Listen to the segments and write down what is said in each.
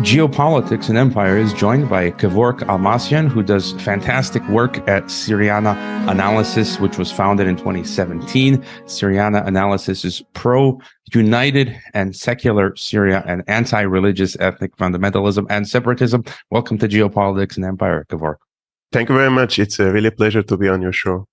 Geopolitics and Empire is joined by Kevork Almassian, who does fantastic work at Syriana Analysis, which was founded in 2017. Syriana Analysis is pro-united and secular Syria and anti-religious ethnic fundamentalism and separatism. Welcome to Geopolitics and Empire, Kevork. Thank you very much. It's a really pleasure to be on your show.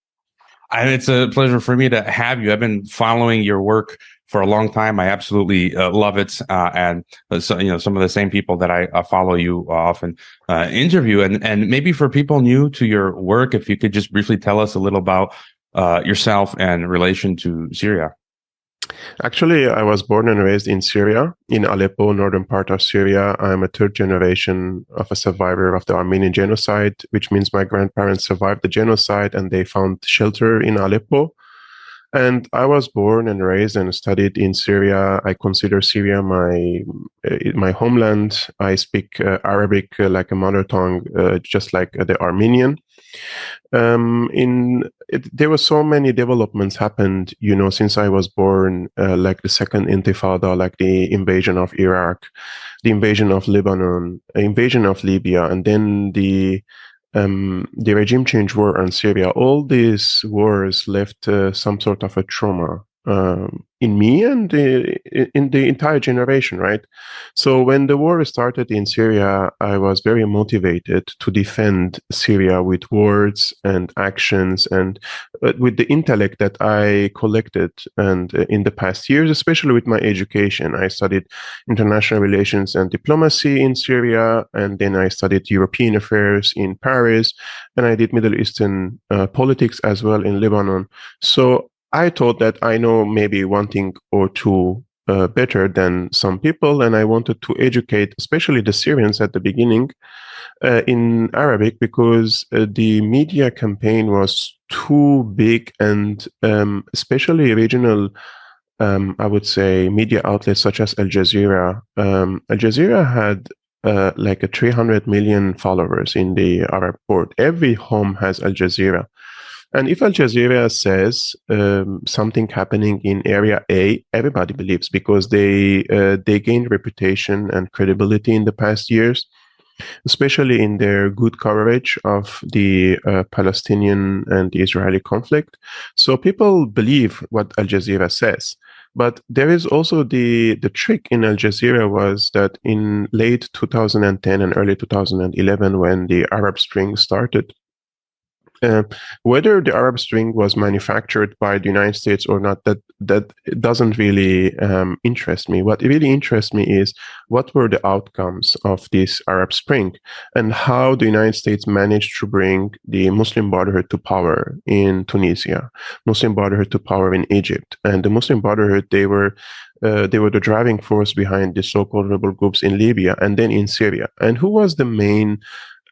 And it's a pleasure for me to have you. I've been following your work for a long time. I absolutely love it. And so, some of the same people that I follow you often interview. And maybe for people new to your work, if you could just briefly tell us a little about yourself and relation to Syria. Actually, I was born and raised in Syria, in Aleppo, northern part of Syria. I'm a third generation of a survivor of the Armenian genocide, which means my grandparents survived the genocide and they found shelter in Aleppo. And I was born and raised and studied in Syria. I consider Syria my homeland. I speak Arabic like a mother tongue, just like the Armenian. There were so many developments happened, since I was born, like the second Intifada, like the invasion of Iraq, the invasion of Lebanon, invasion of Libya, and then the regime change war on Syria. All these wars left some sort of a trauma in me and in the entire generation, right? So when the war started in Syria, I was very motivated to defend Syria with words and actions and with the intellect that I collected. And in the past years, especially with my education, I studied international relations and diplomacy in Syria, and then I studied European affairs in Paris, and I did Middle Eastern politics as well in Lebanon. So I thought that I know maybe one thing or two better than some people, and I wanted to educate, especially the Syrians at the beginning, in Arabic, because the media campaign was too big, and especially regional, I would say, media outlets such as Al Jazeera. Al Jazeera had like 300 million followers in the Arab world. Every home has Al Jazeera. And if Al Jazeera says something happening in area A, everybody believes, because they gained reputation and credibility in the past years, especially in their good coverage of the Palestinian and the Israeli conflict. So people believe what Al Jazeera says. But there is also the trick in Al Jazeera was that in late 2010 and early 2011, when the Arab Spring started, whether the Arab Spring was manufactured by the United States or not, that doesn't really interest me. What really interests me is what were the outcomes of this Arab Spring and how the United States managed to bring the Muslim Brotherhood to power in Tunisia, Muslim Brotherhood to power in Egypt, and the Muslim Brotherhood, they were the driving force behind the so-called rebel groups in Libya and then in Syria. And who was the main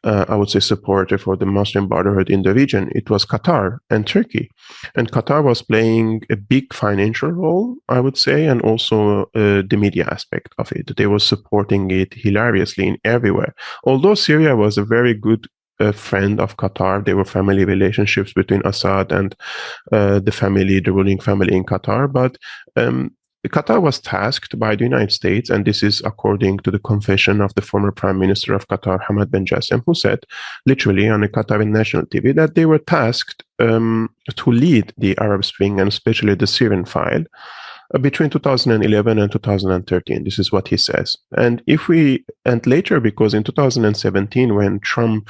I would say, supporter for the Muslim Brotherhood in the region? It was Qatar and Turkey. And Qatar was playing a big financial role, I would say, and also the media aspect of it. They were supporting it hilariously in everywhere. Although Syria was a very good friend of Qatar, there were family relationships between Assad and the ruling family in Qatar, but Qatar was tasked by the United States, and this is according to the confession of the former Prime Minister of Qatar, Hamad bin Jassim, who said, literally on a Qatari national TV, that they were tasked to lead the Arab Spring, and especially the Syrian file, between 2011 and 2013. This is what he says. And later, because in 2017, when Trump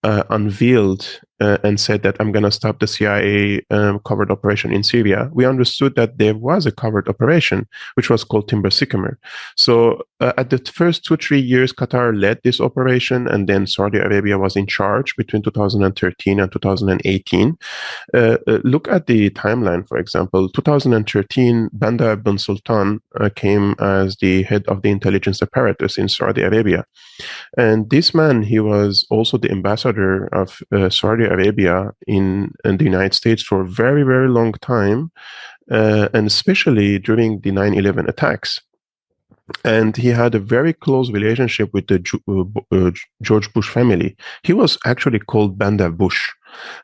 unveiled and said that I'm going to stop the CIA covert operation in Syria, we understood that there was a covert operation, which was called Timber Sycamore. So at the first 2-3 years, Qatar led this operation, and then Saudi Arabia was in charge between 2013 and 2018. Look at the timeline, for example. 2013, Bandar bin Sultan came as the head of the intelligence apparatus in Saudi Arabia. And this man, he was also the ambassador of Saudi Arabia in the United States for a very, very long time, and especially during the 9/11 attacks. And he had a very close relationship with the George Bush family. He was actually called Bandar Bush.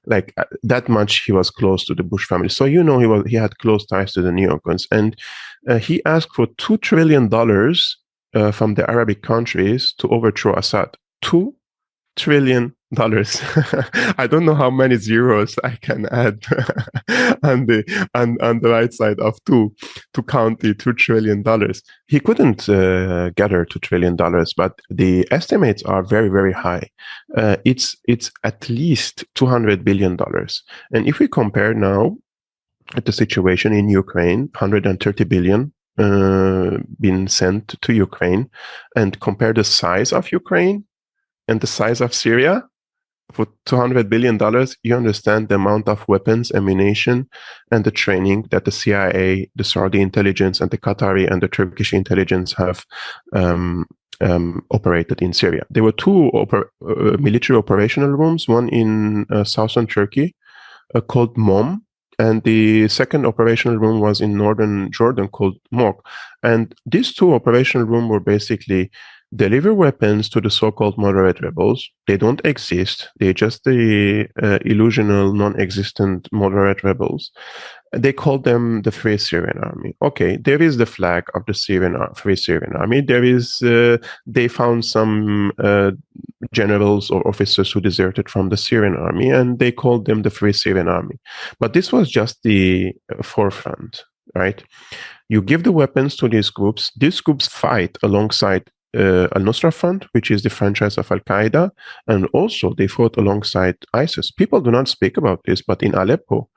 Like that much he was close to the Bush family. So he had close ties to the neocons. And he asked for $2 trillion from the Arabic countries to overthrow Assad. $2 trillion. I don't know how many zeros I can add on the right side of two to count the $2 trillion. He couldn't gather $2 trillion, but the estimates are very, very high. It's at least $200 billion. And if we compare now the situation in Ukraine, 130 billion been sent to Ukraine, and compare the size of Ukraine and the size of Syria for $200 billion, you understand the amount of weapons, ammunition, and the training that the CIA, the Saudi intelligence, and the Qatari and the Turkish intelligence have operated in Syria. There were two military operational rooms, one in southern Turkey called MOM, and the second operational room was in northern Jordan called MOK. And these two operational rooms were basically deliver weapons to the so-called moderate rebels. They don't exist. They're just the illusional, non-existent moderate rebels. They called them the Free Syrian Army. Okay, there is the flag of the Free Syrian Army. There is, they found some generals or officers who deserted from the Syrian army, and they called them the Free Syrian Army. But this was just the forefront, right? You give the weapons to these groups. These groups fight alongside Al-Nusra Front, which is the franchise of Al-Qaeda, and also they fought alongside ISIS. People do not speak about this, but in Aleppo,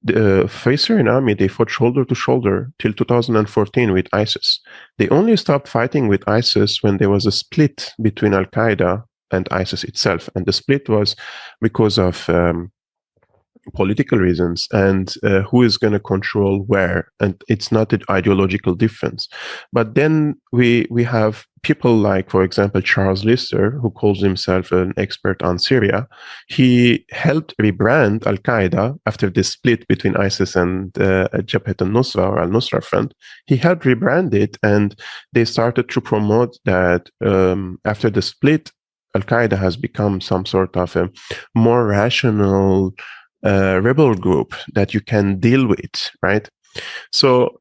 the Free Syrian Army, they fought shoulder to shoulder till 2014 with ISIS. They only stopped fighting with ISIS when there was a split between Al-Qaeda and ISIS itself. And the split was because of political reasons and who is going to control where. And it's not an ideological difference. But then we have people like, for example, Charles Lister, who calls himself an expert on Syria. He helped rebrand Al-Qaeda after the split between ISIS and Jabhat al-Nusra or Al-Nusra Front. He helped rebrand it, and they started to promote that after the split, Al-Qaeda has become some sort of a more rational rebel group that you can deal with, right? So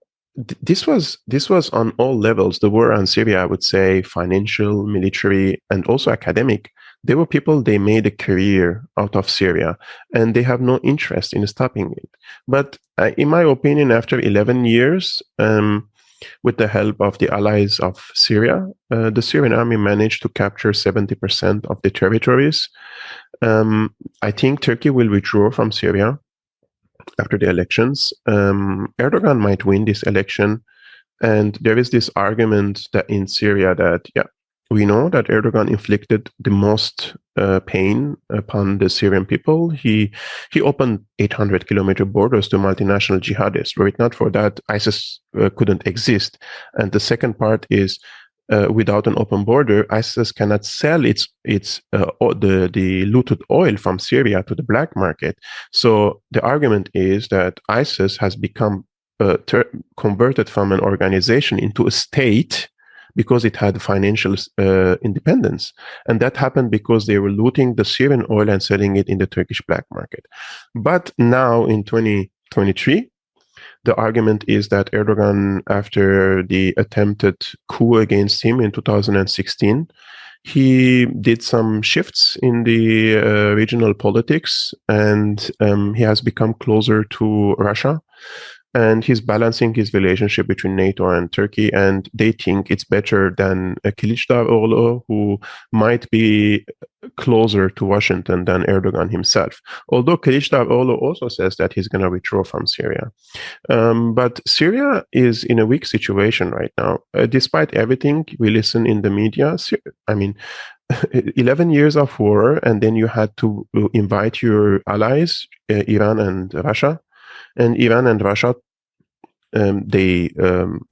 this was on all levels. The war on Syria, I would say, financial, military, and also academic. There were people, they made a career out of Syria, and they have no interest in stopping it. But in my opinion, after 11 years, with the help of the allies of Syria, the Syrian army managed to capture 70% of the territories. I think Turkey will withdraw from Syria after the elections. Erdogan might win this election. And there is this argument that in Syria that, we know that Erdogan inflicted the most pain upon the Syrian people. He opened 800-kilometer borders to multinational jihadists. Were it not for that, ISIS couldn't exist. And the second part is, without an open border, ISIS cannot sell the looted oil from Syria to the black market. So the argument is that ISIS has become converted from an organization into a state because it had financial independence. And that happened because they were looting the Syrian oil and selling it in the Turkish black market. But now in 2023, the argument is that Erdogan, after the attempted coup against him in 2016, he did some shifts in the regional politics, and he has become closer to Russia. And he's balancing his relationship between NATO and Turkey, and they think it's better than Kılıçdaroğlu, who might be closer to Washington than Erdogan himself. Although Kılıçdaroğlu also says that he's going to withdraw from Syria. But Syria is in a weak situation right now. Despite everything we listen in the media, 11 years of war, and then you had to invite your allies, Iran and Russia. And Iran and Russia, they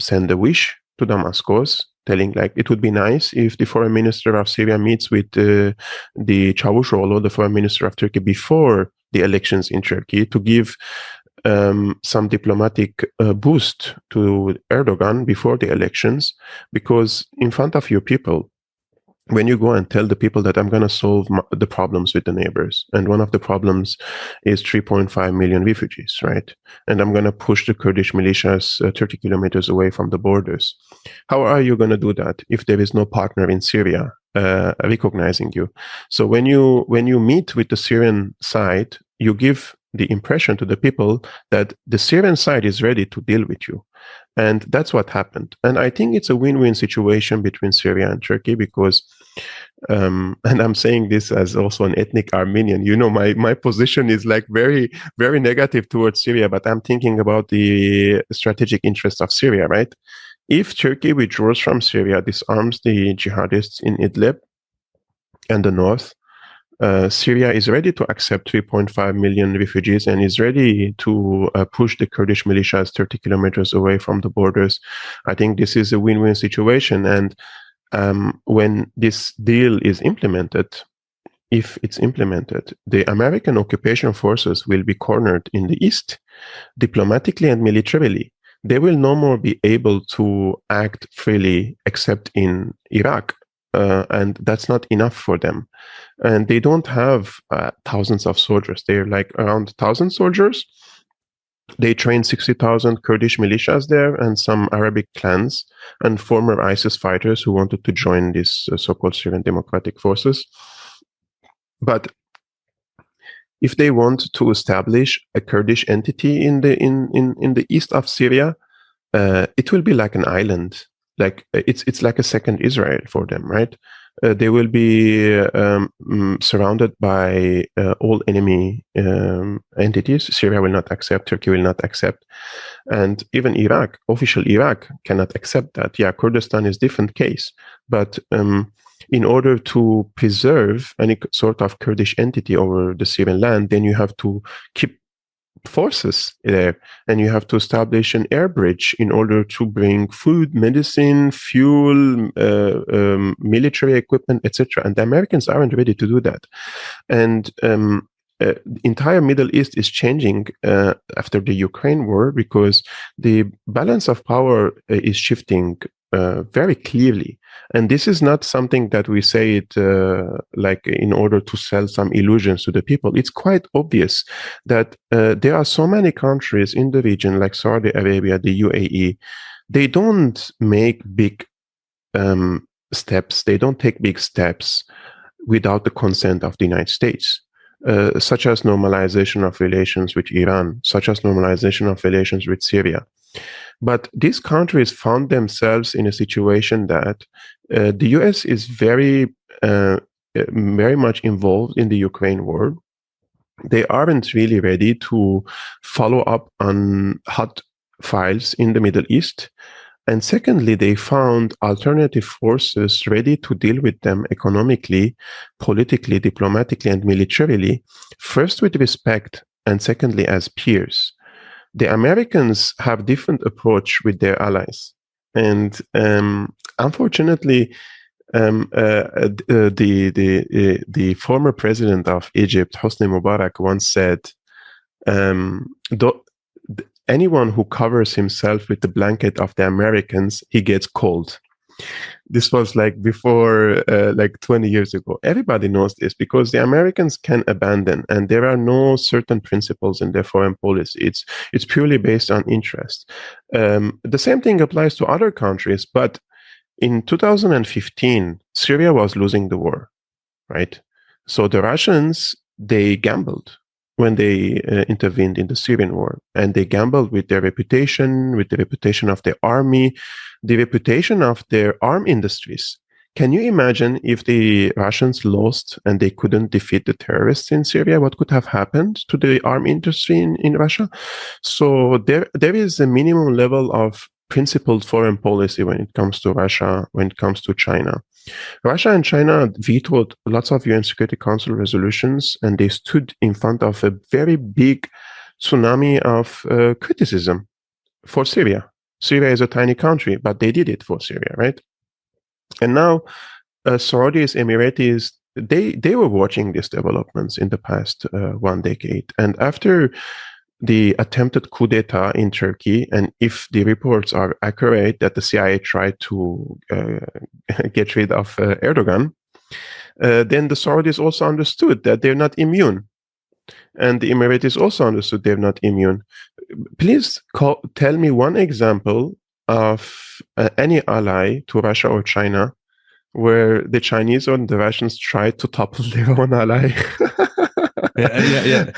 send a wish to Damascus, telling like it would be nice if the foreign minister of Syria meets with the Çavuşoğlu, the foreign minister of Turkey, before the elections in Turkey, to give some diplomatic boost to Erdogan before the elections, because in front of your people, when you go and tell the people that I'm going to solve the problems with the neighbors, and one of the problems is 3.5 million refugees, right? And I'm going to push the Kurdish militias 30 kilometers away from the borders. How are you going to do that if there is no partner in Syria recognizing you? So when you meet with the Syrian side, you give the impression to the people that the Syrian side is ready to deal with you. And that's what happened. And I think it's a win-win situation between Syria and Turkey because, and I'm saying this as also an ethnic Armenian, my position is like very, very negative towards Syria, but I'm thinking about the strategic interests of Syria, right? If Turkey withdraws from Syria, disarms the jihadists in Idlib and the north, Syria is ready to accept 3.5 million refugees and is ready to push the Kurdish militias 30 kilometers away from the borders. I think this is a win-win situation. And when this deal is implemented, if it's implemented, the American occupation forces will be cornered in the east, diplomatically and militarily. They will no more be able to act freely except in Iraq. And that's not enough for them. And they don't have thousands of soldiers. They're like around 1,000 soldiers. They trained 60,000 Kurdish militias there and some Arabic clans and former ISIS fighters who wanted to join these so-called Syrian Democratic Forces. But if they want to establish a Kurdish entity in the east of Syria, it will be like an island. Like it's like a second Israel for them, right? They will be surrounded by all enemy entities. Syria will not accept, Turkey will not accept, and even Iraq, official Iraq, cannot accept that. Yeah, Kurdistan is different case, but in order to preserve any sort of Kurdish entity over the Syrian land, then you have to keep forces there, and you have to establish an air bridge in order to bring food, medicine, fuel, military equipment, etc. And the Americans aren't ready to do that. And entire Middle East is changing after the Ukraine war because the balance of power is shifting very clearly. And this is not something that we say it like in order to sell some illusions to the people. It's quite obvious that there are so many countries in the region, like Saudi Arabia, the UAE, they don't make big steps. They don't take big steps without the consent of the United States. Such as normalization of relations with Iran, such as normalization of relations with Syria. But these countries found themselves in a situation that the US is very much involved in the Ukraine war. They aren't really ready to follow up on hot files in the Middle East. And secondly, they found alternative forces ready to deal with them economically, politically, diplomatically, and militarily, first with respect, and secondly as peers. The Americans have different approach with their allies. And unfortunately, the former president of Egypt, Hosni Mubarak, once said, anyone who covers himself with the blanket of the Americans, he gets cold. This was like before, like 20 years ago. Everybody knows this because the Americans can abandon, and there are no certain principles in their foreign policy. It's purely based on interest. The same thing applies to other countries, but in 2015, Syria was losing the war, right? So the Russians, they gambled when they intervened in the Syrian war. And they gambled with their reputation, with the reputation of their army, the reputation of their arm industries. Can you imagine if the Russians lost and they couldn't defeat the terrorists in Syria? What could have happened to the arm industry in Russia? So there is a minimum level of principled foreign policy when it comes to Russia, when it comes to China. Russia and China vetoed lots of UN Security Council resolutions, and they stood in front of a very big tsunami of criticism for Syria. Syria is a tiny country, but they did it for Syria, right? And now Saudis, Emiratis, they were watching these developments in the past 1 decade. And after the attempted coup d'etat in Turkey, and if the reports are accurate that the CIA tried to get rid of Erdogan, then the Saudis also understood that they're not immune. And the Emiratis also understood they're not immune. Please tell me one example of any ally to Russia or China where the Chinese or the Russians tried to topple their own ally. Yeah.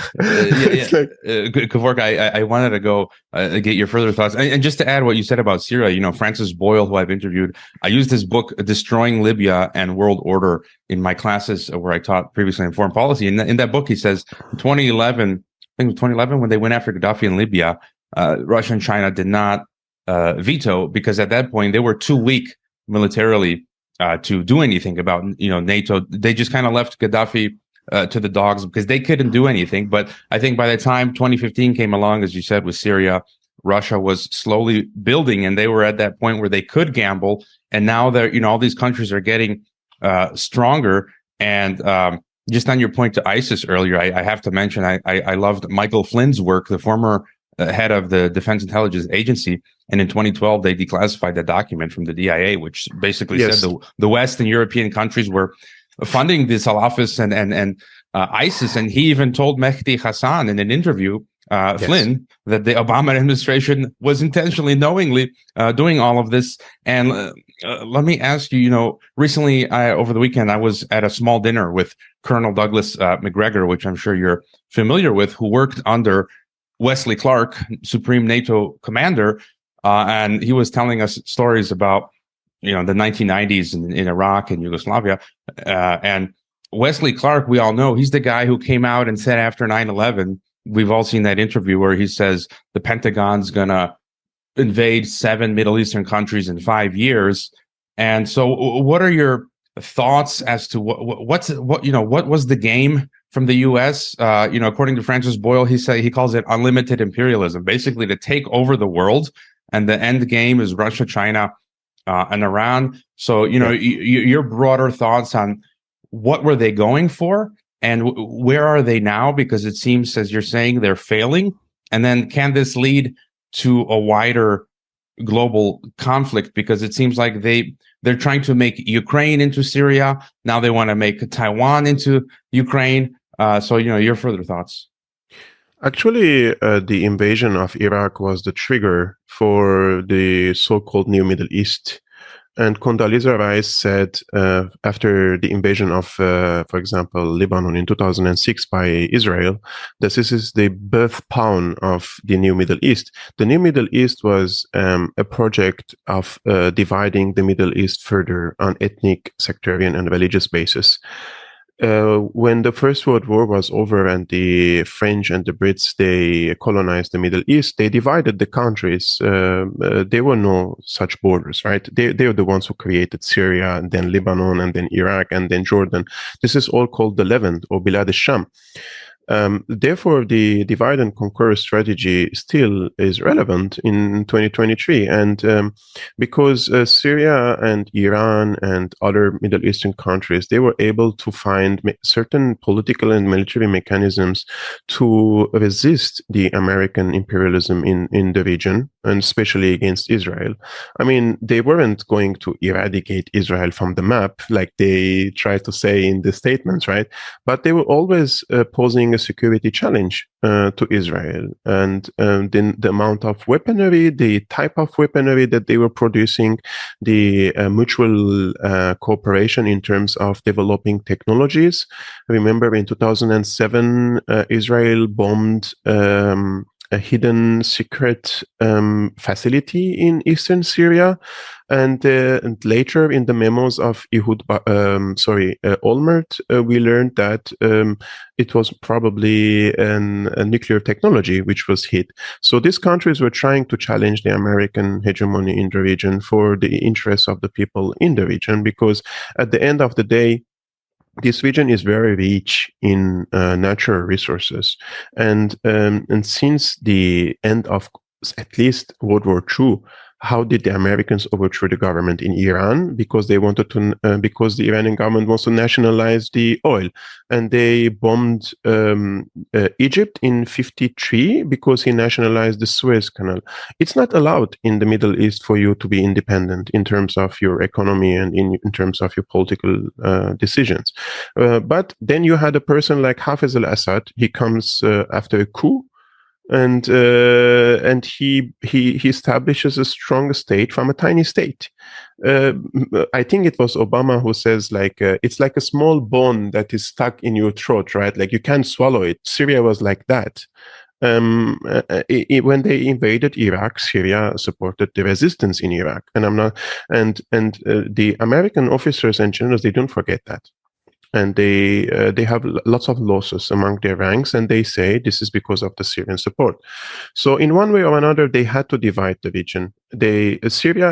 Kevork, I wanted to go get your further thoughts, and just to add what you said about Syria. Francis Boyle, who I've interviewed, I used his book "Destroying Libya and World Order" in my classes where I taught previously in foreign policy. In that book, he says 2011, I think it was 2011 when they went after Gaddafi in Libya, Russia and China did not veto, because at that point they were too weak militarily to do anything about NATO. They just kind of left Gaddafi to the dogs because they couldn't do anything. But I think by the time 2015 came along, as you said, with Syria, Russia was slowly building, and they were at that point where they could gamble. And now they're, all these countries are getting stronger. And just on your point to ISIS earlier, I have to mention I loved Michael Flynn's work, the former head of the Defense Intelligence Agency. And in 2012, they declassified that document from the DIA, which basically said the West and European countries were funding the Salafists and ISIS. And he even told Mehdi Hassan in an interview, Flynn, that the Obama administration was intentionally, knowingly doing all of this. And let me ask you, recently, over the weekend, I was at a small dinner with Colonel Douglas Macgregor, which I'm sure you're familiar with, who worked under Wesley Clark, Supreme NATO Commander. And he was telling us stories about the 1990s in Iraq and Yugoslavia. And Wesley Clark, we all know, he's the guy who came out and said after 9/11, we've all seen that interview where he says the Pentagon's going to invade 7 Middle Eastern countries in 5 years. And so what are your thoughts as to what was the game from the U.S.? According to Francis Boyle, he calls it unlimited imperialism, basically to take over the world. And the end game is Russia, China, and Iran. So, your broader thoughts on what were they going for and where are they now? Because it seems, as you're saying, they're failing. And then can this lead to a wider global conflict? Because it seems like they're trying to make Ukraine into Syria. Now they want to make Taiwan into Ukraine. So, your further thoughts. Actually, the invasion of Iraq was the trigger for the so-called New Middle East. And Condoleezza Rice said after the invasion of, for example, Lebanon in 2006 by Israel, that this is the birthpound of the New Middle East. The New Middle East was a project of dividing the Middle East further on ethnic, sectarian, and religious basis. When the First World War was over and the French and the Brits, they colonized the Middle East, they divided the countries. There were no such borders, right? They are the ones who created Syria, and then Lebanon, and then Iraq, and then Jordan. This is all called the Levant or Bilad al-Sham. Therefore, the divide and conquer strategy still is relevant in 2023. And because Syria and Iran and other Middle Eastern countries, they were able to find certain political and military mechanisms to resist the American imperialism in the region, and especially against Israel. I mean, they weren't going to eradicate Israel from the map like they tried to say in the statements, right? But they were always posing a security challenge to Israel. And then the amount of weaponry, the type of weaponry that they were producing, the mutual cooperation in terms of developing technologies. Remember in 2007, Israel bombed a hidden secret facility in eastern Syria, and later in the memos of Olmert, we learned that it was probably a nuclear technology which was hid. So these countries were trying to challenge the American hegemony in the region for the interests of the people in the region, because at the end of the day, this region is very rich in natural resources, and since the end of at least World War II, how did the Americans overthrow the government in Iran? Because they wanted to, because the Iranian government wants to nationalize the oil, and they bombed Egypt in '53 because he nationalized the Suez Canal. It's not allowed in the Middle East for you to be independent in terms of your economy and in terms of your political decisions. But then you had a person like Hafez al-Assad. He comes after a coup, and he establishes a strong state from a tiny state. I think it was Obama who says, like, it's like a small bone that is stuck in your throat, right? Like you can't swallow it. Syria was like that. When they invaded Iraq, Syria supported the resistance in Iraq, and the American officers and generals, they don't forget that. And they have lots of losses among their ranks, and they say this is because of the Syrian support. So in one way or another, they had to divide the region. Syria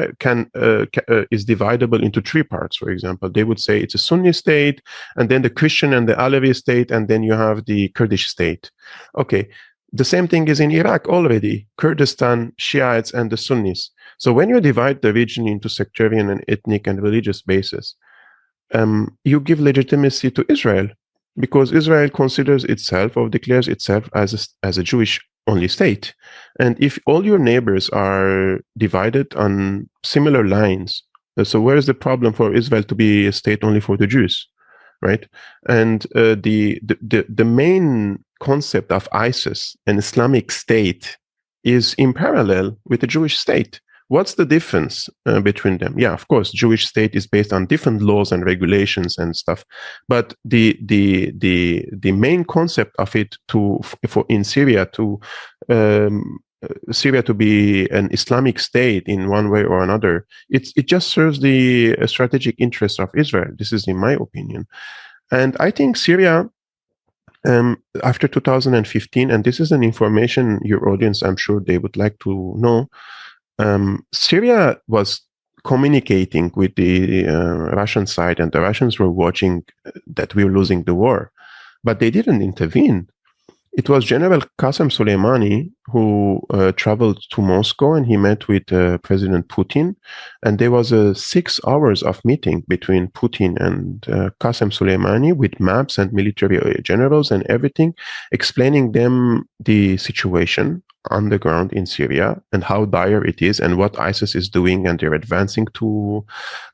is dividable into three parts. For example, they would say it's a Sunni state, and then the Christian and the Alevi state, and then you have the Kurdish state. Okay, the same thing is in Iraq already: Kurdistan, Shiites, and the Sunnis. So when you divide the region into sectarian and ethnic and religious bases, you give legitimacy to Israel, because Israel considers itself or declares itself as a Jewish-only state. And if all your neighbors are divided on similar lines, so where is the problem for Israel to be a state only for the Jews, right? And the main concept of ISIS, an Islamic state, is in parallel with the Jewish state. What's the difference between them? Yeah, of course, Jewish state is based on different laws and regulations and stuff, but the main concept of it in Syria to be an Islamic state in one way or another, it just serves the strategic interests of Israel. This is in my opinion, and I think Syria. After 2015, and this is an information your audience, I'm sure they would like to know. Syria was communicating with the Russian side, and the Russians were watching that we were losing the war, but they didn't intervene. It was General Qasem Soleimani who traveled to Moscow, and he met with President Putin, and there was a 6 hours of meeting between Putin and Qasem Soleimani with maps and military generals and everything, explaining them the situation on the ground in Syria and how dire it is and what ISIS is doing, and they're advancing to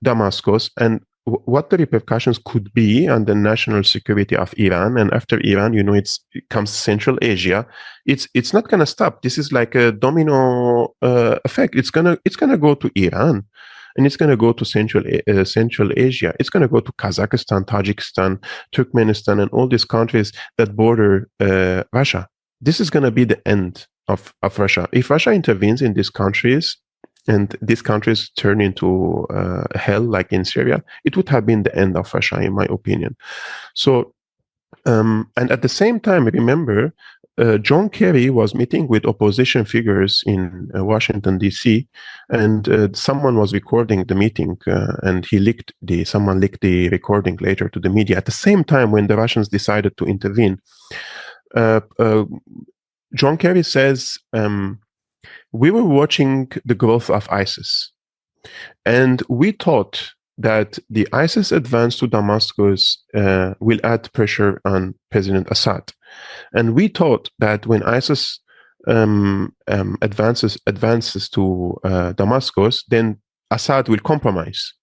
Damascus, and what the repercussions could be on the national security of Iran. And after Iran, it comes Central Asia. It's not going to stop. This is like a domino effect. It's gonna go to Iran, and it's going to go to Central Asia. It's going to go to Kazakhstan, Tajikistan, Turkmenistan, and all these countries that border Russia. This is going to be the end of Russia. If Russia intervenes in these countries, and these countries turn into hell, like in Syria, it would have been the end of Russia, in my opinion. So, and at the same time, remember, John Kerry was meeting with opposition figures in Washington, D.C., and someone was recording the meeting, and someone leaked the recording later to the media. At the same time, when the Russians decided to intervene, John Kerry says, we were watching the growth of ISIS, and we thought that the ISIS advance to Damascus will add pressure on President Assad. And we thought that when ISIS advances to Damascus, then Assad will compromise.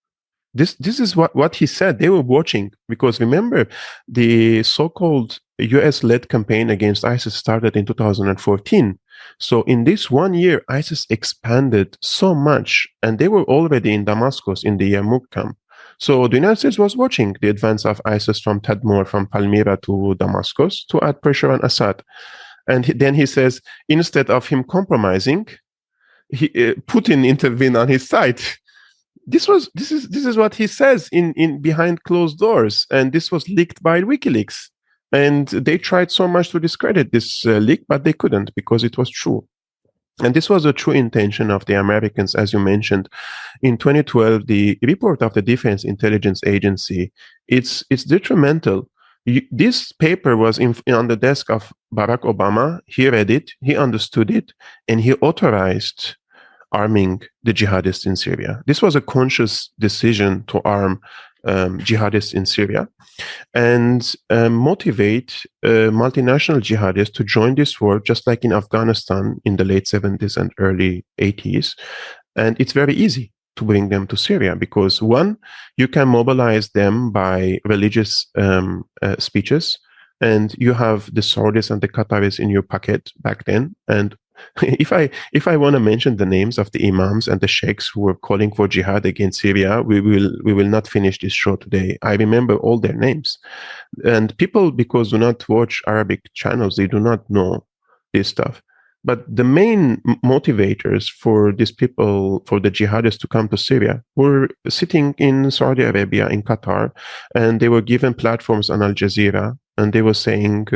This is what he said. They were watching, because remember, the so-called US-led campaign against ISIS started in 2014. So in this 1 year, ISIS expanded so much, and they were already in Damascus in the Yarmouk camp. So the United States was watching the advance of ISIS from Tadmor, from Palmyra to Damascus, to add pressure on Assad. And then he says, instead of him compromising, Putin intervened on his side. This is what he says in behind closed doors, and this was leaked by WikiLeaks. And they tried so much to discredit this leak, but they couldn't, because it was true. And this was a true intention of the Americans, as you mentioned. In 2012, the report of the Defense Intelligence Agency, it's detrimental. This paper was on the desk of Barack Obama. He read it, he understood it, and he authorized arming the jihadists in Syria. This was a conscious decision to arm jihadists in Syria and motivate multinational jihadists to join this war, just like in Afghanistan in the late 70s and early 80s. And it's very easy to bring them to Syria because, one, you can mobilize them by religious speeches, and you have the Saudis and the Qataris in your pocket back then. And if I want to mention the names of the imams and the sheikhs who were calling for jihad against Syria, we will not finish this show today. I remember all their names, and people, because do not watch Arabic channels, they do not know this stuff. But the main motivators for these people, for the jihadists to come to Syria, were sitting in Saudi Arabia, in Qatar, and they were given platforms on Al Jazeera, and they were saying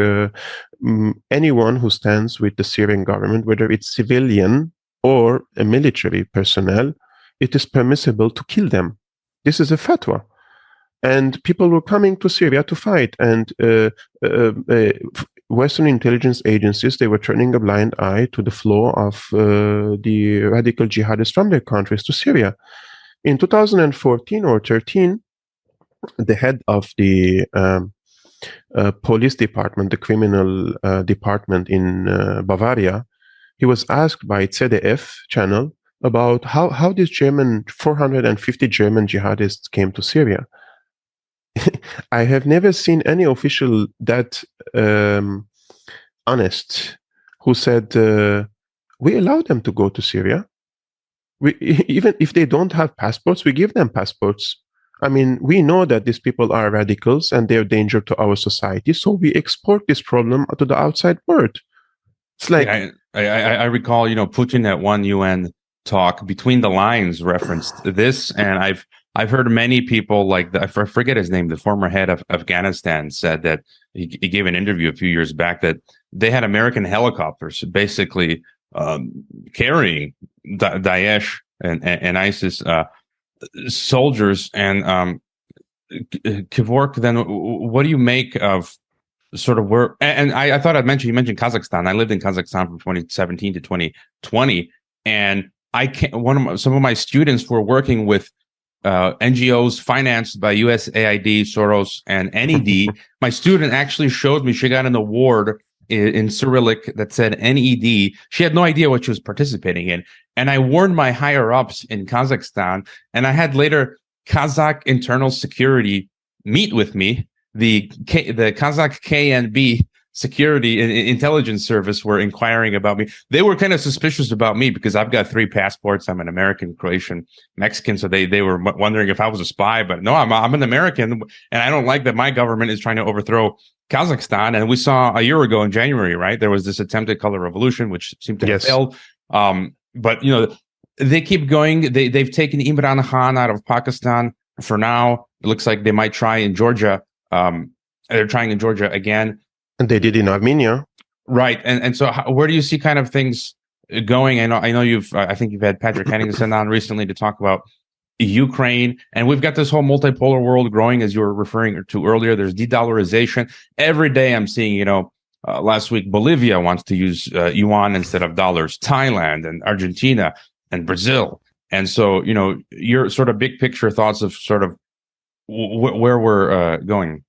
anyone who stands with the Syrian government, whether it's civilian or a military personnel, it is permissible to kill them. This is a fatwa. And people were coming to Syria to fight, and Western intelligence agencies, they were turning a blind eye to the flow of the radical jihadists from their countries to Syria. In 2014 or 13, the head of the police department, the criminal department in Bavaria, he was asked by ZDF channel about how these 450 German jihadists came to Syria. I have never seen any official that honest who said, we allow them to go to Syria. Even if they don't have passports, we give them passports. I mean, we know that these people are radicals and they're a danger to our society, so we export this problem to the outside world. It's like I recall, Putin at one UN talk between the lines referenced this, and I've heard many people like I forget his name, the former head of Afghanistan, said that he gave an interview a few years back that they had American helicopters basically carrying Daesh and ISIS soldiers. And Kevork, then what do you make of sort of where? And I thought you mentioned Kazakhstan. I lived in Kazakhstan from 2017 to 2020, and some of my students were working with NGOs financed by USAID, Soros, and NED. My student actually showed me, she got an award in Cyrillic that said NED. She had no idea what she was participating in. And I warned my higher ups in Kazakhstan, and I had later Kazakh internal security meet with me. The Kazakh KNB security intelligence service were inquiring about me. They were kind of suspicious about me because I've got 3 passports. I'm an American, Croatian, Mexican. So they were wondering if I was a spy, but no, I'm an American, and I don't like that my government is trying to overthrow Kazakhstan. And we saw a year ago in January, right? There was this attempted color revolution, which seemed to have failed. But they keep going. They've taken Imran Khan out of Pakistan for now. It looks like they might try in Georgia. They're trying in Georgia again. And they did in Armenia. Right. And so where do you see kind of things going? I know I think you've had Patrick Henningsen on recently to talk about Ukraine, and we've got this whole multipolar world growing, as you were referring to earlier. There's de-dollarization. Every day I'm seeing, last week, Bolivia wants to use yuan instead of dollars, Thailand and Argentina and Brazil. And so, your sort of big picture thoughts of sort of where we're going.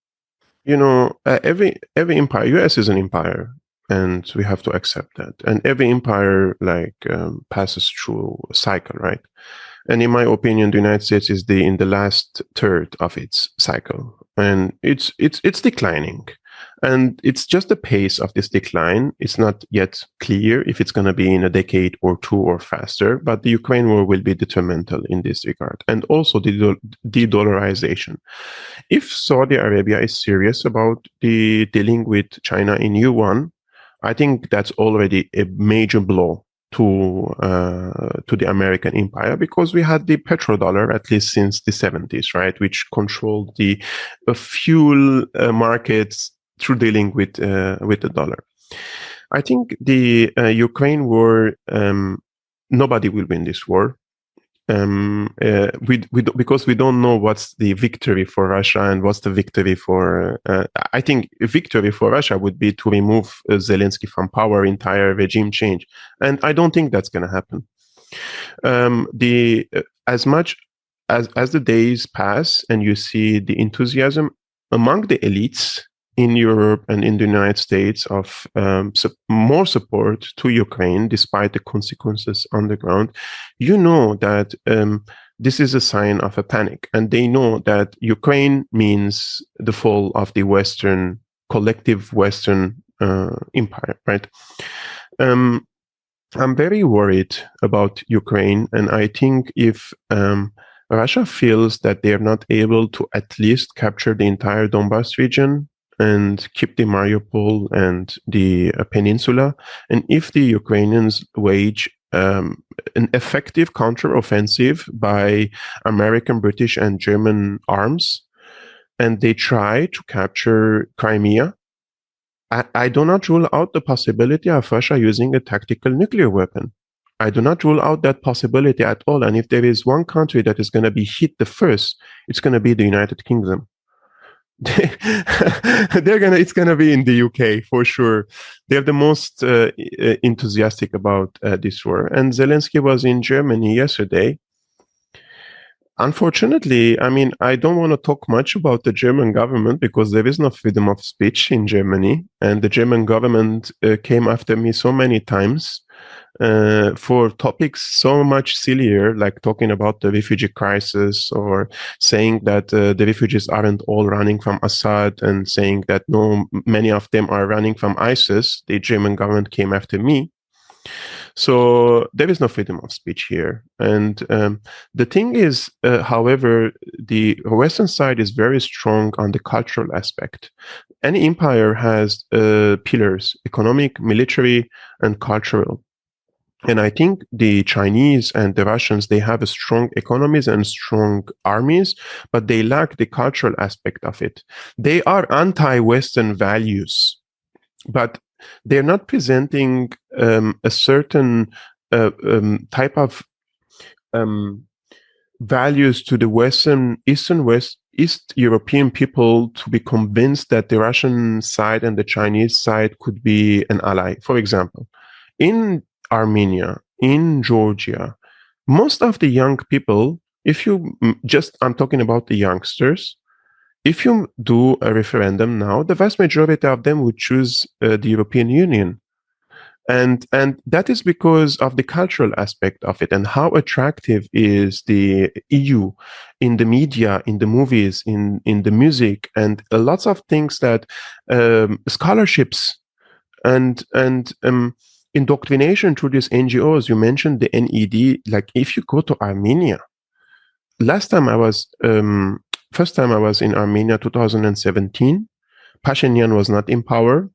Every empire, US is an empire, and we have to accept that. And every empire passes through a cycle, right? And in my opinion, the United States is in the last third of its cycle, and it's declining. And it's just the pace of this decline. It's not yet clear if it's going to be in a decade or 2 or faster, but the Ukraine war will be detrimental in this regard. And also the de-dollarization. If Saudi Arabia is serious about dealing with China in yuan, I think that's already a major blow to the American empire, because we had the petrodollar at least since the 70s, right, which controlled the fuel markets through dealing with the dollar. I think the Ukraine war, nobody will win this war. Because we don't know what's the victory for Russia and what's the victory for. I think a victory for Russia would be to remove Zelensky from power, entire regime change, and I don't think that's going to happen. The as much as the days pass and you see the enthusiasm among the elites in Europe and in the United States of more support to Ukraine despite the consequences on the ground, you know that this is a sign of a panic, and they know that Ukraine means the fall of the collective Western empire, right? I'm very worried about Ukraine, and I think if Russia feels that they're not able to at least capture the entire Donbas region and keep the Mariupol and the peninsula, and if the Ukrainians wage an effective counteroffensive by American, British, and German arms, and they try to capture Crimea, I do not rule out the possibility of Russia using a tactical nuclear weapon. I do not rule out that possibility at all. And if there is one country that is going to be hit the first, it's going to be the United Kingdom. It's going to be in the UK for sure. They're the most enthusiastic about this war. And Zelensky was in Germany yesterday. Unfortunately, I mean, I don't want to talk much about the German government because there is no freedom of speech in Germany. And the German government came after me so many times for topics so much sillier, like talking about the refugee crisis or saying that the refugees aren't all running from Assad and saying that no, many of them are running from ISIS. The German government came after me. So there is no freedom of speech here. And the thing is, however, the Western side is very strong on the cultural aspect. Any empire has pillars: economic, military, and cultural. And I think the Chinese and the Russians, they have a strong economies and strong armies, but they lack the cultural aspect of it. They are anti-Western values, but they're not presenting a certain type of values to the East European people to be convinced that the Russian side and the Chinese side could be an ally. For example, in Armenia, in Georgia, most of the young people, I'm talking about the youngsters, if you do a referendum now, the vast majority of them would choose the European Union. And that is because of the cultural aspect of it and how attractive is the EU in the media, in the movies, in the music, and lots of things that scholarships and indoctrination through these NGOs. You mentioned the NED. Like if you go to Armenia, first time I was in Armenia, 2017. Pashinyan was not in power,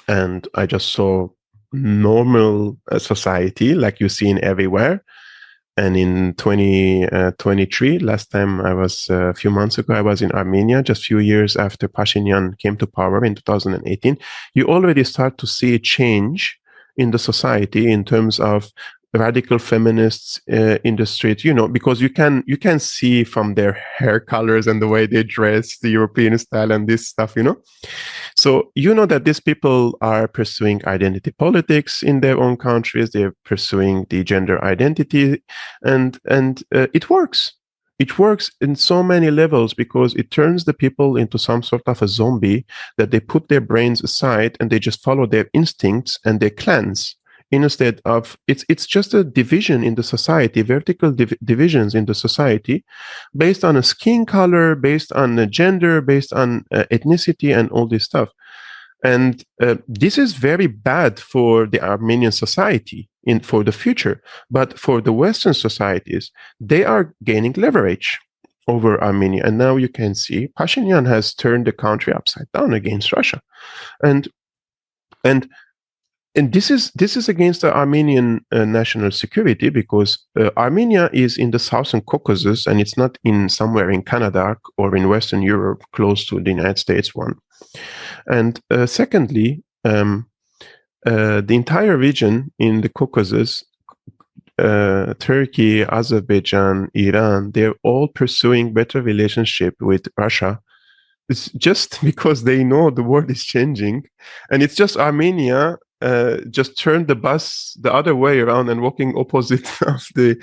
and I just saw normal society like you see in everywhere. And in 2023, last time a few months ago, I was in Armenia, just a few years after Pashinyan came to power in 2018. You already start to see a change in the society in terms of radical feminists in the street, because you can see from their hair colors and the way they dress, the European style and this stuff, So that these people are pursuing identity politics in their own countries. They're pursuing the gender identity, and it works. It works in so many levels because it turns the people into some sort of a zombie that they put their brains aside and they just follow their instincts and their clans. Instead of it's just a division in the society, vertical divisions in the society, based on a skin color, based on a gender, based on ethnicity, and all this stuff. And this is very bad for the Armenian society for the future. But for the Western societies, they are gaining leverage over Armenia. And now you can see Pashinyan has turned the country upside down against Russia, and this is against the Armenian national security because Armenia is in the southern Caucasus and it's not in somewhere in Canada or in Western Europe close to the United States one. And secondly, the entire region in the Caucasus, Turkey, Azerbaijan, Iran, they're all pursuing better relationship with Russia. It's just because they know the world is changing, and it's just Armenia just turn the bus the other way around and walking opposite of the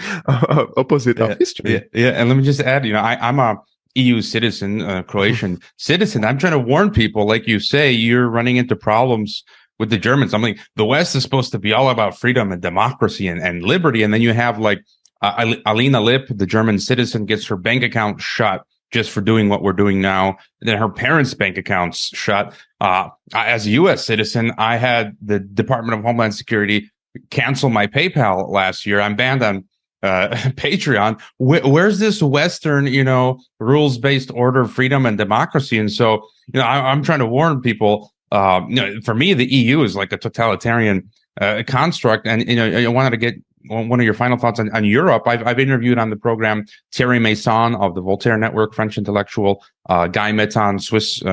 opposite of history. Yeah. And let me just add, I'm a EU citizen, Croatian citizen. I'm trying to warn people, like you say, you're running into problems with the Germans. I'm like, the West is supposed to be all about freedom and democracy and liberty. And then you have like Alina Lip, the German citizen, gets her bank account shut just for doing what we're doing now. And then her parents' bank accounts shut. As a U.S. citizen, I had the Department of Homeland Security cancel my PayPal last year. I'm banned on Patreon. Where's this Western, rules-based order, freedom, and democracy? And so, I'm trying to warn people. For me, the EU is like a totalitarian construct, and I wanted to get one of your final thoughts on Europe. I've interviewed on the program Thierry Meyssan of the Voltaire Network, French intellectual, Guy Metton, Swiss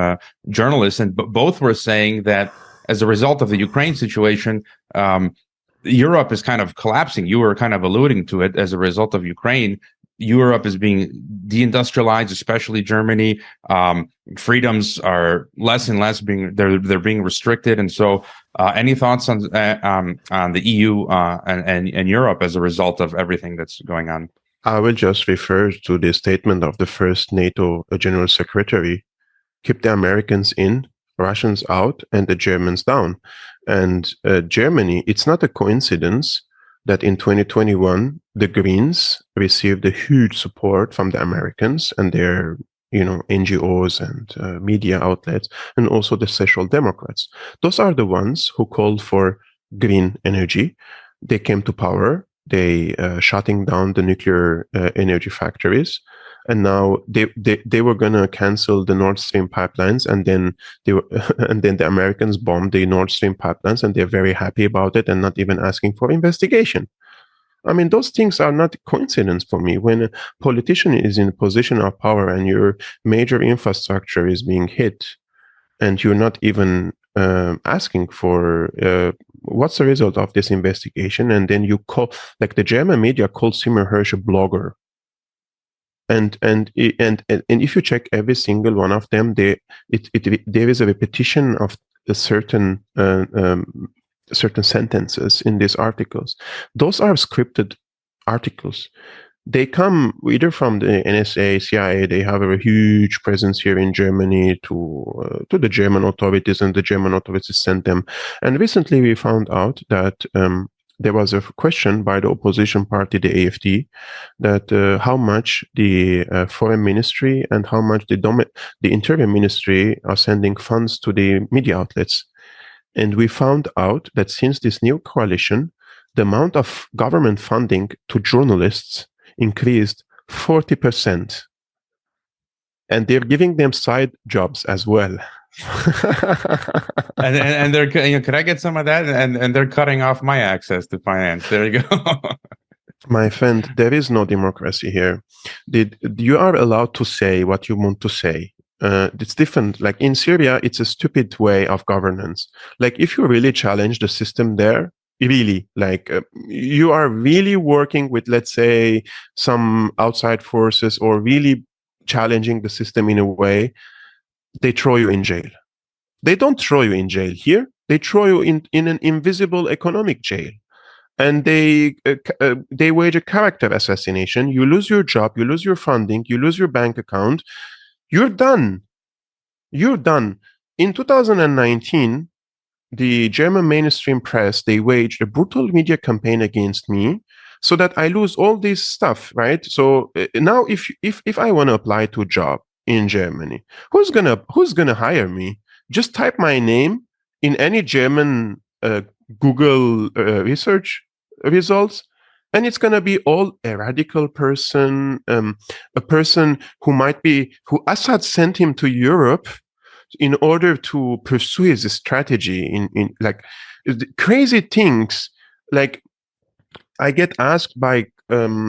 journalist, and both were saying that as a result of the Ukraine situation, Europe is kind of collapsing. You were kind of alluding to it. As a result of Ukraine, Europe is being deindustrialized, especially Germany. Freedoms are less and less they're being restricted. And so, any thoughts on the EU and Europe as a result of everything that's going on? I will just refer to the statement of the first NATO General Secretary: keep the Americans in, Russians out, and the Germans down. And Germany, it's not a coincidence that in 2021, the Greens received a huge support from the Americans and their, NGOs and media outlets, and also the Social Democrats. Those are the ones who called for green energy. They came to power. They shutting down the nuclear energy factories. And now they were going to cancel the Nord Stream pipelines, and then the Americans bombed the Nord Stream pipelines, and they're very happy about it and not even asking for investigation. I mean, those things are not coincidence for me. When a politician is in a position of power and your major infrastructure is being hit, and you're not even asking for what's the result of this investigation, and then you call, like the German media called Simon Hirsch a blogger. And if you check every single one of them, there is a repetition of a certain sentences in these articles. Those are scripted articles. They come either from the NSA, CIA. They have a huge presence here in Germany to the German authorities, and the German authorities sent them. And recently, we found out that there was a question by the opposition party, the AfD, that how much the foreign ministry and how much the interior ministry are sending funds to the media outlets. And we found out that since this new coalition, the amount of government funding to journalists increased 40%. And they're giving them side jobs as well. and they're, could I get some of that? And they're cutting off my access to finance. There you go. My friend, there is no democracy here. You are allowed to say what you want to say. It's different. Like in Syria, it's a stupid way of governance. Like if you really challenge the system there, really, like you are really working with, let's say, some outside forces or really challenging the system in a way, they throw you in jail. They don't throw you in jail here. They throw you in an invisible economic jail. And they wage a character assassination. You lose your job, you lose your funding, you lose your bank account. You're done. You're done. In 2019, the German mainstream press, they waged a brutal media campaign against me so that I lose all this stuff, right? So now if I want to apply to a job in Germany, who's gonna hire me? Just type my name in any German Google research results, and it's going to be all a radical person, a person who Assad sent him to Europe in order to pursue his strategy in like crazy things. Like I get asked by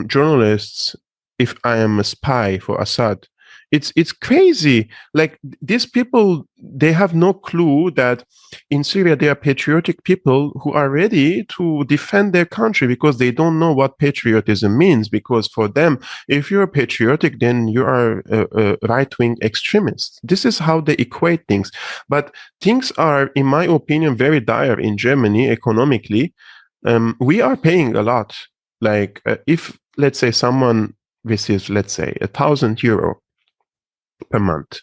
journalists if I am a spy for Assad It's crazy. Like these people, they have no clue that in Syria they are patriotic people who are ready to defend their country because they don't know what patriotism means. Because for them, if you're patriotic, then you are a right-wing extremist. This is how they equate things. But things are, in my opinion, very dire in Germany economically. We are paying a lot. Like if, let's say, someone receives, let's say, €1,000 per month.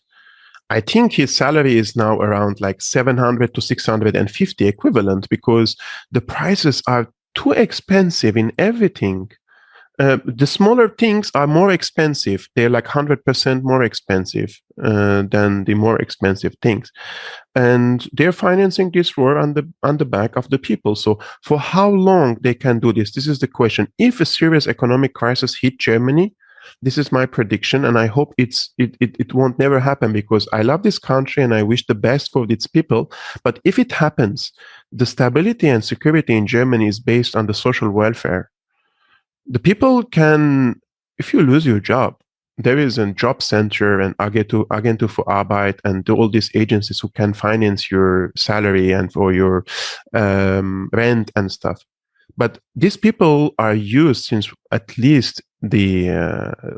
I think his salary is now around like 700 to 650 equivalent because the prices are too expensive in everything. The smaller things are more expensive. They're like 100% more expensive than the more expensive things. And they're financing this war on the back of the people. So for how long they can do this? This is the question. If a serious economic crisis hit Germany, this is my prediction, and I hope it won't never happen because I love this country and I wish the best for its people. But if it happens, the stability and security in Germany is based on the social welfare. The people can, if you lose your job, there is a job center and Agentur für Arbeit and all these agencies who can finance your salary and for your rent and stuff. But these people are used since at least the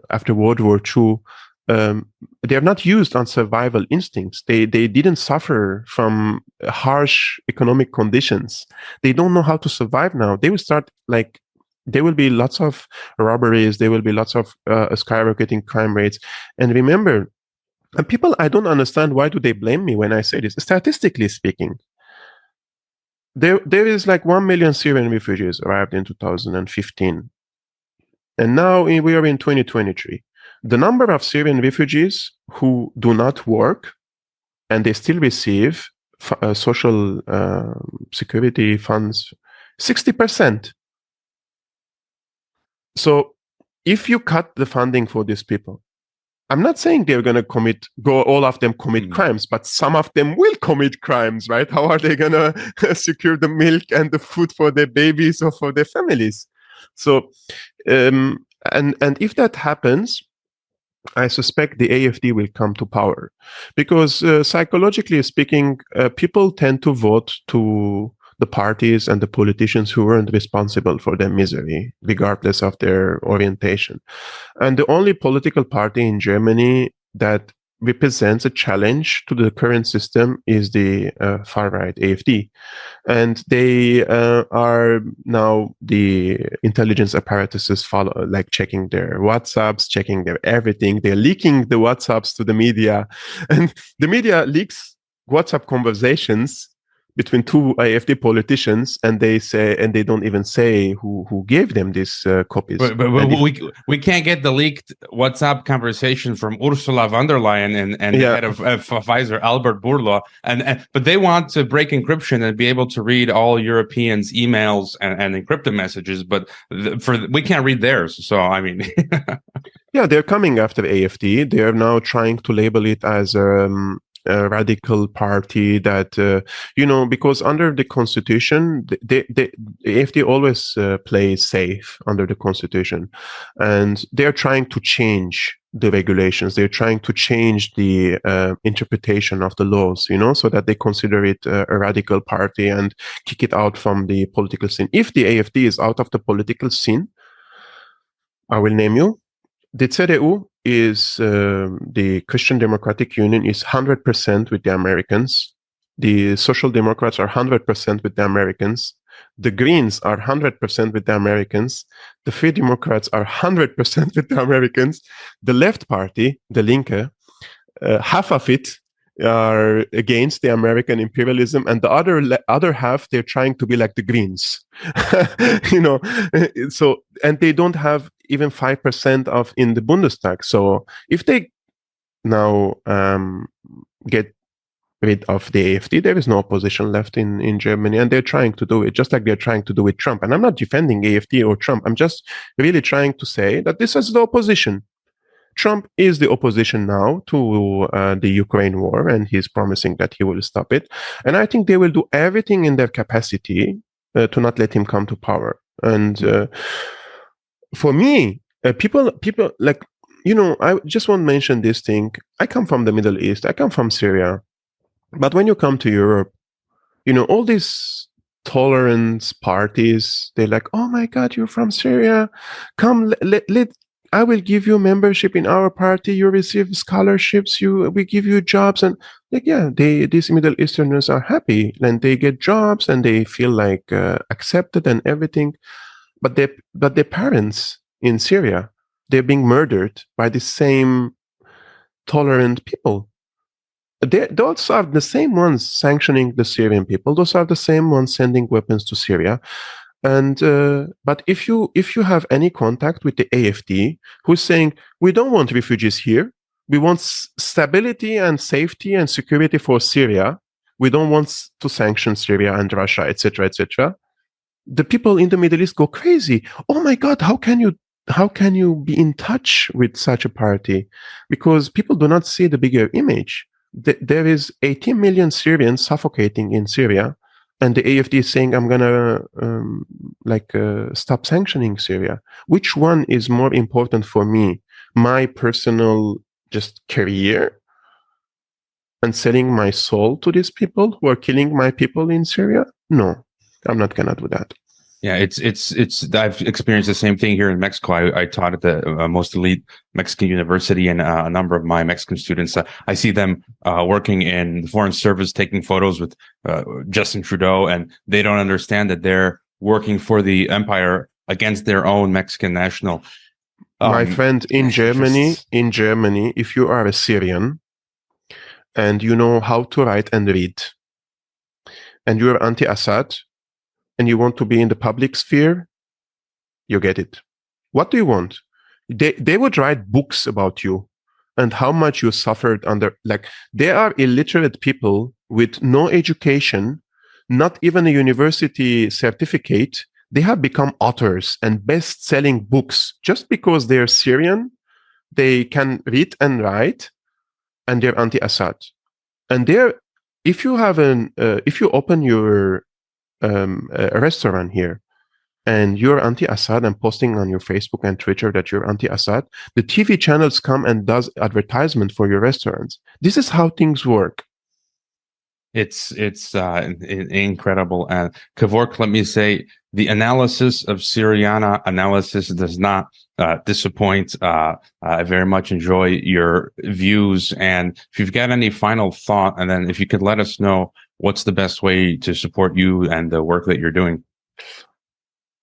after World War II. They are not used on survival instincts. They didn't suffer from harsh economic conditions. They don't know how to survive now. They will start like there will be lots of robberies. There will be lots of skyrocketing crime rates. And remember, and people, I don't understand why do they blame me when I say this. Statistically speaking, there is like 1 million Syrian refugees arrived in 2015. And now we are in 2023. The number of Syrian refugees who do not work and they still receive social security funds, 60%. So if you cut the funding for these people, I'm not saying they're going to all of them commit crimes, but some of them will commit crimes, right? How are they going to secure the milk and the food for their babies or for their families? So, and if that happens, I suspect the AfD will come to power because psychologically speaking, people tend to vote to the parties and the politicians who weren't responsible for their misery, regardless of their orientation. And the only political party in Germany that represents a challenge to the current system is the far-right AfD. And they are now the intelligence apparatuses checking their WhatsApps, checking their everything. They're leaking the WhatsApps to the media. And the media leaks WhatsApp conversations between two AfD politicians, and they don't even say who gave them these copies. But we can't get the leaked WhatsApp conversation from Ursula von der Leyen and the head of Pfizer, Albert Bourla, but they want to break encryption and be able to read all Europeans' emails and encrypted messages, but we can't read theirs. So I mean, yeah, they're coming after AfD. They are now trying to label it as a radical party that because under the constitution the AfD always plays safe under the constitution, and they're trying to change the regulations. They're trying to change the interpretation of the laws, so that they consider it a radical party and kick it out from the political scene. If the AfD is out of the political scene, I will name you. The CDU is the Christian Democratic Union is 100% with the Americans. The Social Democrats are 100% with the Americans. The Greens are 100% with the Americans. The Free Democrats are 100% with the Americans. The Left Party, the Linke, half of it are against the American imperialism, and the other half, they're trying to be like the Greens. So, and they don't have even 5% in the Bundestag. So if they now get rid of the AfD, there is no opposition left in Germany, and they're trying to do it just like they're trying to do with Trump. And I'm not defending AfD or Trump. I'm just really trying to say that this is the opposition. Trump is the opposition now to the Ukraine war, and he's promising that he will stop it. And I think they will do everything in their capacity to not let him come to power. And for me, people like I just want to mention this thing. I come from the Middle East. I come from Syria. But when you come to Europe, all these tolerance parties, they're like, oh my God, you're from Syria. Come, I will give you membership in our party. You receive scholarships. We give you jobs. And like, yeah, these Middle Easterners are happy and they get jobs and they feel like accepted and everything. But their parents in Syria, they're being murdered by the same tolerant people. Those are the same ones sanctioning the Syrian people. Those are the same ones sending weapons to Syria. And but if you have any contact with the AFD, who's saying we don't want refugees here, we want stability and safety and security for Syria. We don't want to sanction Syria and Russia, etc., etc. The people in the Middle East go crazy. Oh my God, how can you be in touch with such a party? Because people do not see the bigger image. There is 18 million Syrians suffocating in Syria, and the AFD is saying, I'm gonna stop sanctioning Syria. Which one is more important for me? My personal just career and selling my soul to these people who are killing my people in Syria? No, I'm not gonna do that. Yeah, it's. I've experienced the same thing here in Mexico. I taught at the most elite Mexican university, and a number of my Mexican students, I see them working in the foreign service, taking photos with Justin Trudeau, and they don't understand that they're working for the empire against their own Mexican national. My friend, in Germany, if you are a Syrian and you know how to write and read, and you're anti-Assad, and you want to be in the public sphere, you get it. What do you want? They would write books about you and how much you suffered under, like, they are illiterate people with no education, not even a university certificate. They have become authors and best-selling books just because they're Syrian. They can read and write, and they're anti-Assad. And if you open your a restaurant here and you're anti-Assad and posting on your Facebook and Twitter that you're anti-Assad, the TV channels come and does advertisement for your restaurants. This is how things work. It's incredible. And Kevork, let me say, the analysis of Syriana Analysis does not disappoint. I very much enjoy your views. And if you've got any final thought, and then if you could let us know what's the best way to support you and the work that you're doing.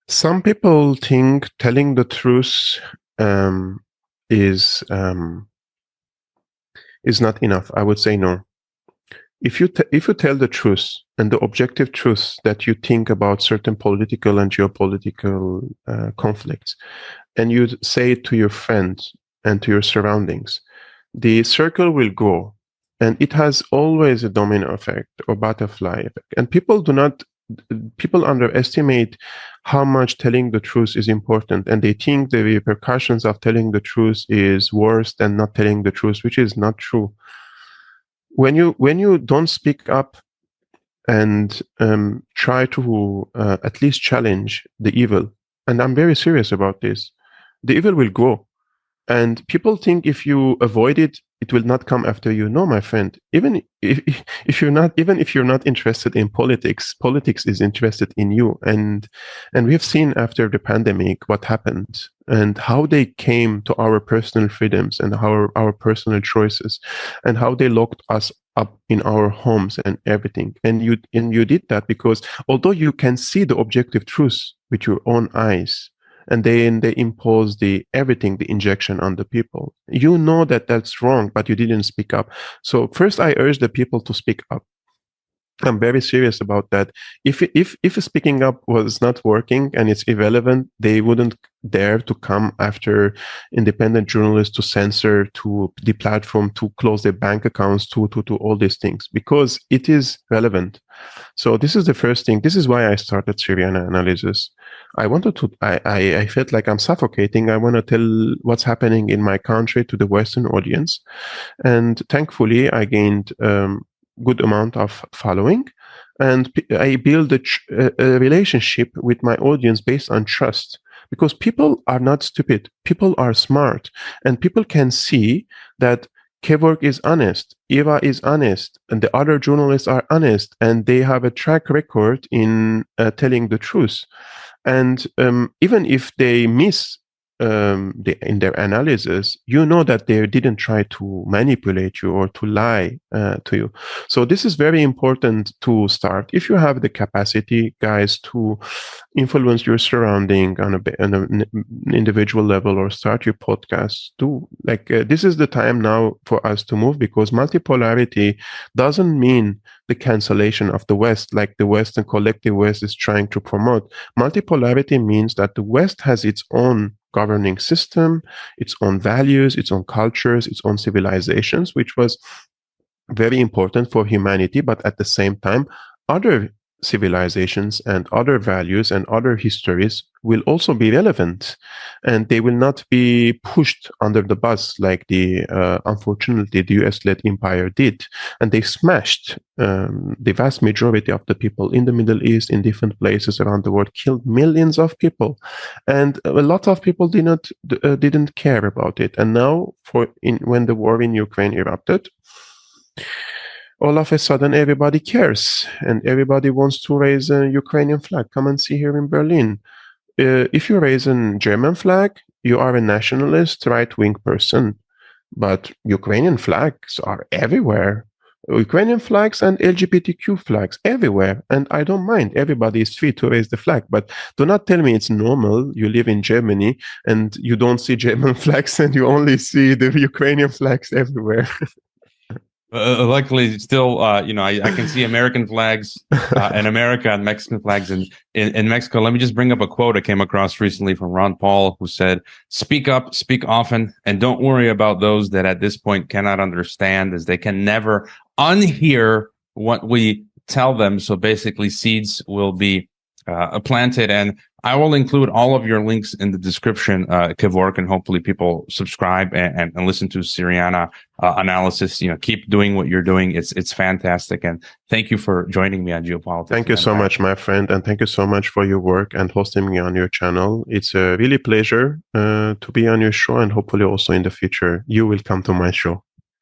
Some people think telling the truth is not enough. I would say no. If you tell the truth and the objective truth that you think about certain political and geopolitical conflicts, and you say it to your friends and to your surroundings, the circle will grow, and it has always a domino effect or butterfly effect. And people underestimate how much telling the truth is important, and they think the repercussions of telling the truth is worse than not telling the truth, which is not true. When you don't speak up and try to at least challenge the evil, and I'm very serious about this, the evil will grow. And people think if you avoid it, it will not come after you. No, my friend. Even if you're not interested in politics, politics is interested in you. And we have seen after the pandemic what happened and how they came to our personal freedoms and our personal choices, and how they locked us up in our homes and everything. And you did that because although you can see the objective truth with your own eyes, and then they impose the injection on the people. You know that that's wrong, but you didn't speak up. So first, I urge the people to speak up. I'm very serious about that. If speaking up was not working and it's irrelevant, they wouldn't dare to come after independent journalists, to censor, to deplatform, to close their bank accounts, to all these things, because it is relevant. So this is the first thing. This is why I started Syriana Analysis. I felt like I'm suffocating. I want to tell what's happening in my country to the Western audience. And thankfully, I gained good amount of following, and I build a relationship with my audience based on trust. because people are not stupid. People are smart, and people can see that Kevork is honest, Eva is honest, and the other journalists are honest, and they have a track record in telling the truth. And even if they miss in their analysis, you know that they didn't try to manipulate you or to lie to you. So this is very important to start. If you have the capacity, guys, to influence your surrounding on an individual level or start your podcast, do this is the time now for us to move, because multipolarity doesn't mean the cancellation of the West, like the West and collective West is trying to promote. Multipolarity means that the West has its own governing system, its own values, its own cultures, its own civilizations, which was very important for humanity. But at the same time, other civilizations and other values and other histories will also be relevant, and they will not be pushed under the bus like unfortunately the US-led empire did, and they smashed the vast majority of the people in the Middle East, in different places around the world, killed millions of people, and a lot of people didn't care about it. And now, when the war in Ukraine erupted, all of a sudden everybody cares and everybody wants to raise a Ukrainian flag. Come and see here in Berlin. If you raise a German flag, you are a nationalist, right-wing person. But Ukrainian flags are everywhere. Ukrainian flags and LGBTQ flags everywhere. And I don't mind. Everybody is free to raise the flag. But do not tell me it's normal. You live in Germany and you don't see German flags and you only see the Ukrainian flags everywhere. Luckily, still, I can see American flags in America and Mexican flags in Mexico. Let me just bring up a quote I came across recently from Ron Paul, who said, "Speak up, speak often, and don't worry about those that at this point cannot understand, as they can never unhear what we tell them." So basically, seeds will be planted, and I will include all of your links in the description, Kevork, and hopefully people subscribe and listen to Syriana Analysis. Keep doing what you're doing. It's fantastic. And thank you for joining me on Geopolitics. Thank you so much, my friend. And thank you so much for your work and hosting me on your channel. It's a really pleasure to be on your show, and hopefully also in the future, you will come to my show.